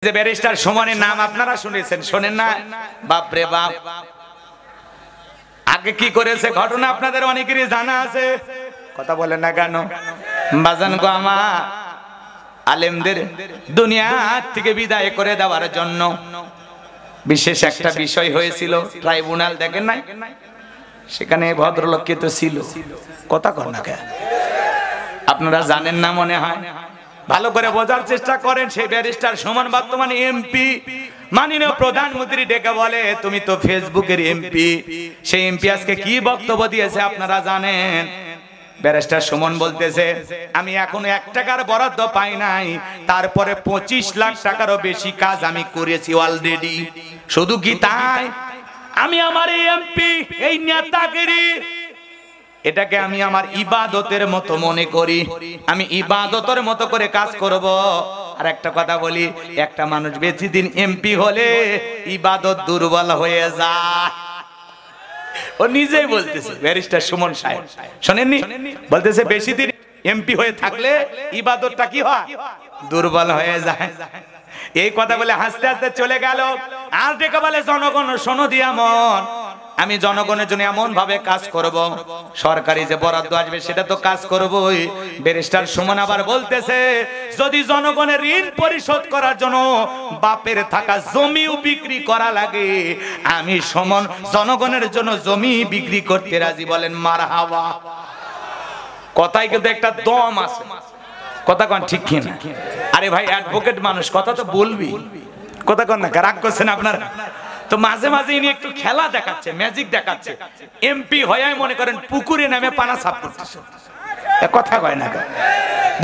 যে ব্যারিস্টার সুমনের নাম আপনারা শুনেছেন, শোনেন না? বাপ রে বাপ, আগে কি করেছে ঘটনা আপনাদের অনেকেরই জানা আছে, কথা বলেন না কেন? বাজান গো আমার, আলেমদের দুনিয়া থেকে বিদায় করে দেওয়ার জন্য বিশেষ একটা বিষয় হয়েছিল, ট্রাইব্যুনাল দেখেন নাই? সেখানে ভদ্রলোক কে তো ছিল, কথা কর না কেন? আপনারা জানেন না মনে হয়, ভালো করে বোঝার চেষ্টা করেন। সেই ব্যারিস্টার সুমন বর্তমানে এমপি, মাননীয় প্রধানমন্ত্রী ডেকে বলে তুমি তো ফেসবুকের এমপি। সেই এমপি আজকে কি বক্তব্য দিয়েছে আপনারা জানেন? ব্যারিস্টার সুমন বলতেছে আমি এখনো 1 টাকার বরাদ্দ পাই নাই, তারপরে 25 লাখ টাকারও বেশি কাজ আমি করেছি অলরেডি। শুধু কি তাই, আমি আমার এমপি এই নেতাগিরি এটাকে আমি আমার ইবাদতের মতো মনে করি, আমি ইবাদতের মতো করে কাজ করব। আর একটা কথা বলি, একটা মানুষ বেশি দিন এমপি হলে ইবাদত দুর্বল হয়ে যায়। ও নিজেই বলতেছে, ব্যারিস্টার সুমন সাহেব শোনেননি? বলতেছে বেশি দিন এমপি হয়ে থাকলে ইবাদতটা কি হয়, দুর্বল হয়ে যায়। এই কথা বলে হাসতে হাসতে চলে গেল। আর ডেকে বলে জনগণ শোনো দিয়া মন, আমি জনগণের জন্য এমন ভাবে কাজ করব, সরকারি যে বরাদ্দ আসবে সেটা তো কাজ করবই। ব্যারিস্টার সুমন আবার বলতেছে যদি জনগণের ঋণ পরিশোধ করার জন্য বাপের থাকা জমিও বিক্রি করা লাগে, আমি সুমন জনগণের জন্য জমি বিক্রি করতে রাজি। বলেন মারহাবা। কথাই কিন্তু একটা দম আছে, কথা কোন ঠিক কি না? আরে ভাই অ্যাডভোকেট মানুষ, কথা তো বলবি, কথা কোন না? রাগ করছেন আপনারা? তো মাঝে মাঝে ইনি একটু খেলা দেখাচ্ছে, ম্যাজিক দেখাচ্ছে। এমপি হয়ে মনে করেন পুকুরে নামে পানা সাফ করতেছে, কথা কয় না?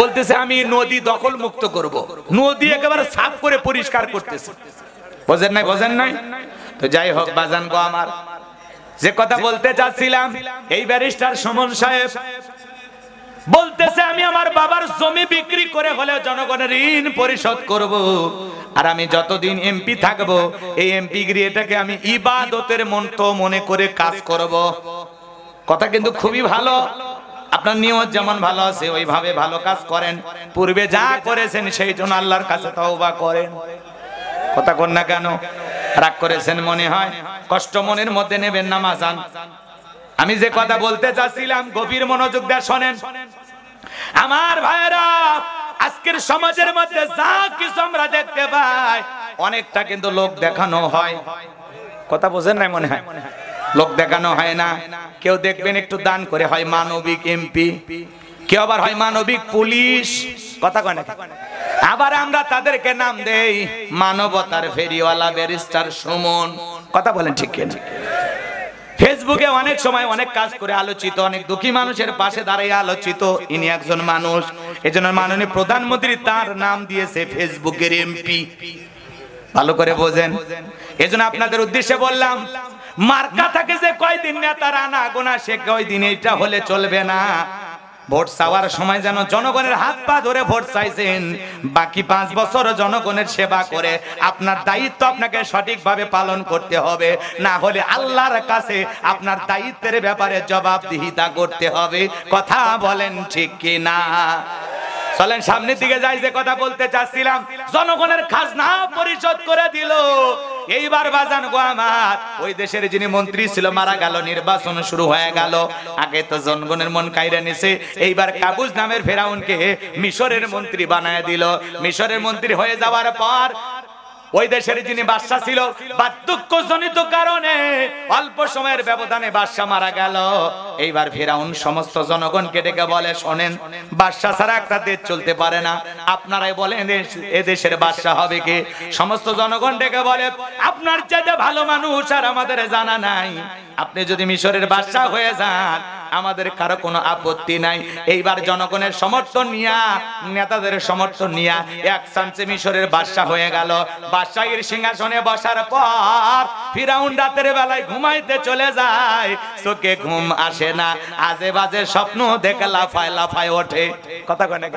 বলতেছে আমি নদী দখল মুক্ত করব, নদী একেবারে সাফ করে পরিষ্কার করতেছে। বোঝেন নাই? বোঝেন নাই? তো যাই হোক বাজান গো আমার, যে কথা বলতে চাচ্ছিলাম, এই ব্যারিস্টার সুমন সাহেব বলতেছে আমি আমার বাবার জমি বিক্রি করে হলে জনগণের ঋণ পরিশোধ করব, আর আমি যতদিন এমপি থাকবো এই এমপিগিরি এটাকে আমি ইবাদতের মতো মনে করে কাজ করব। কথা কিন্তু খুবই ভালো, আপনার নিয়ত যেমন ভালো আছে ওইভাবে ভালো কাজ করেন। পূর্বে যা করেছেন সেই জন্য আল্লাহর কাছে তওবা করেন। কথা কন না কেন? রাগ করেছেন মনে হয়, কষ্ট মনের মধ্যে নেবেন না মাজান। আমি যে কথা বলতে চাচ্ছিলাম গভীর মনোযোগ দিয়ে শোনেন আমার ভাইরা। আজকের সমাজের মধ্যে যা কিছু আমরা দেখতে পাই অনেকটা কিন্তু লোক দেখানো হয়, কথা বোঝেন না মনে হয়? লোক দেখানো হয় না। কেউ দেখবেন একটু দান করে হয় মানবিক এমপি, কেউ আবার হয় মানবিক পুলিশ, কথা কয় না? আবার আমরা তাদেরকে নাম দেই মানবতার ফেরিওয়ালা ব্যারিস্টার সুমন, কথা বলেন ঠিক কিনা? ফেসবুকে অনেক সময় অনেক কাজ করে আলোচিত, অনেক দুঃখী মানুষের পাশে দাঁড়িয়ে আলোচিত। ইনি একজন মানুষ, এজন্য মাননীয় প্রধানমন্ত্রী তার নাম দিয়েছে ফেসবুকের এমপি। ভালো করে বোঝেন। এজন্য আপনাদের উদ্দেশ্যে বললাম, মার্কা থাকে যে কয়দিন নেতার আনা গোনা, সে কয়দিন এটা হলে চলবে না। ভোট চাওয়ার সময় যেন জনগণের হাত পা ধরে ভোট চাইছেন, বাকি 5 বছর জনগণের সেবা করে আপনার দায়িত্ব আপনাকে সঠিকভাবে পালন করতে হবে, না হলে আল্লাহর কাছে আপনার দায়িত্বের ব্যাপারে জবাবদিহিতা করতে হবে। কথা বলেন ঠিক কি না? চলেন সামনের দিকে যাই। যে কথা বলতে চাচ্ছিলাম, জনগণের খাজনা পরিশোধ করে দিল। এইবার বাজান গো আমার, ওই দেশের যিনি মন্ত্রী ছিল মারা গেল, নির্বাচন শুরু হয়ে গেল। আগে তো জনগণের মন কাইরা নিছে, এইবার কাবুজ নামের ফেরাউনকে মিশরের মন্ত্রী বানায় দিল। মিশরের মন্ত্রী হয়ে যাওয়ার পর ওই দেশের যিনি বাদশা ছিল, বার্ধক্যজনিত কারণে অল্প সময়ের ব্যবধানে বাদশা মারা গেল। এইবার ফেরাউন সমস্ত জনগণকে ডেকে বলে শোনেন, বাদশা ছাড়া একটা দেশ চলতে পারে না, আপনারাই বলেন এ দেশের বাদশা হবে কে? সমস্ত জনগণ ডেকে বলে আপনার চাইতে ভালো মানুষ আর আমাদের জানা নাই, আপনি যদি মিশরের বাদশা হয়ে যান আমাদের কারো কোনো আপত্তি নাই। এইবার জনগণের সমর্থন নিয়া, নেতাদের সমর্থন নিয়া এক চান্সে মিশরের বাদশা হয়ে গেল। বাদশাহীর সিংহাসনে বসার পর ফিরাউন রাতের বেলায় ঘুমাইতে চলে যায়, চোখে ঘুম আসে না, আজে বাজে স্বপ্ন দেখে লাফায় লাফায় ওঠে। কথা কয় না?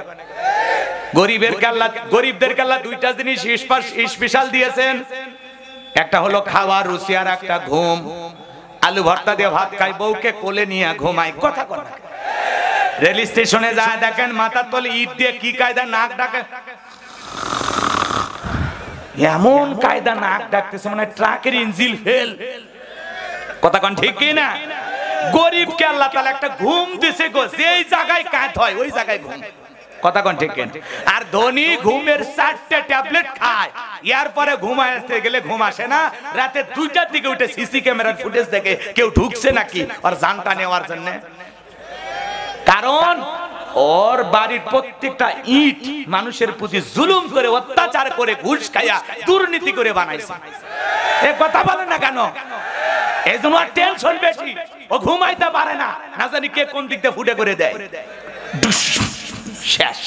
গরিবের কাল্লা, গরিবদের কাল্লা দুইটা জিনিস স্পেশাল দিয়েছেন, একটা হলো খাওয়া রুচি আর একটা ঘুম। আলু ভর্তা দিয়ে ভাত খাই, বউকে কোলে নিয়ে ঘুমাই। কথা কয় না? রেল স্টেশনে যায় দেখেন মাথার তলে ইট দিয়ে কি কায়দা নাক ডাকে, এমন কায়দা নাক ডাকতেছে মানে ট্রাকের ইঞ্জিন ফেল। কথা কোন ঠিক কি না? গরিবকে আল্লাহ তাআলা একটা ঘুম দিছে গো, যেই জায়গায় কাজ হয় ওই জায়গায় ঘুম। কথা কোন ঠিক কি? আর ধনী ঘুমের 4টে ট্যাবলেট খায়, এরপরে ঘুমাইতে গেলে ঘুম আসে না। রাতে 2টার দিকে উঠে সিসি ক্যামেরার ফুটেজ দেখে কেউ ঢুকছে নাকি আর জানটা নেওয়ার জন্য। কারণ ওর বাড়ির প্রত্যেকটা ইট মানুষের প্রতি জুলুম করে, অত্যাচার করে, ঘুষ খাইয়া, দুর্নীতি করে বানাইছে। এ কথা বলে না কেন? এই জন্য টেনশন বেশি, ও ঘুমাইতে পারে না, না জানি কে কোন দিক দিয়ে ফুটে করে দেয়। শেষ।